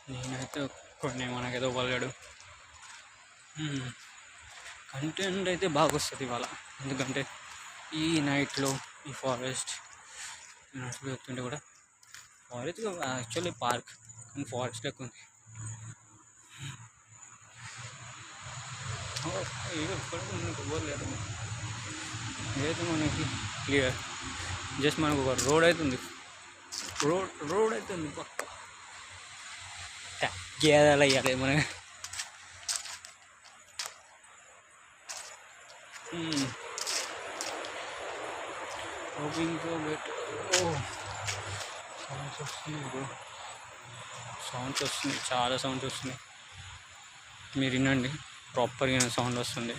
నేనైతే కొన్ని మనకేదో వాళ్ళాడు కంటెంట్ అయితే బాగా వస్తుంది ఇవాళ. ఎందుకంటే ఈ నైట్లో ఈ ఫారెస్ట్ నడుచుకు వెళ్తుంటే కూడా ఫారెస్ట్ యాక్చువల్లీ పార్క్ కానీ ఫారెస్ట్ లెక్క ఉంది. ఇవ్వలేదు ఏదైతే మనకి క్లియర్ జస్ట్ మనకు ఒక రోడ్ అయితే ఉంది. రోడ్ అయితే ఉంది పక్క గేదెలు అయ్యాలి మన హోపింగ్ సో బెట్. సౌండ్స్ వస్తున్నాయి బ్రో, సౌండ్స్ వస్తున్నాయి, చాలా సౌండ్స్ వస్తున్నాయి. మీరు వినండి, ప్రాపర్గా సౌండ్ వస్తుంది.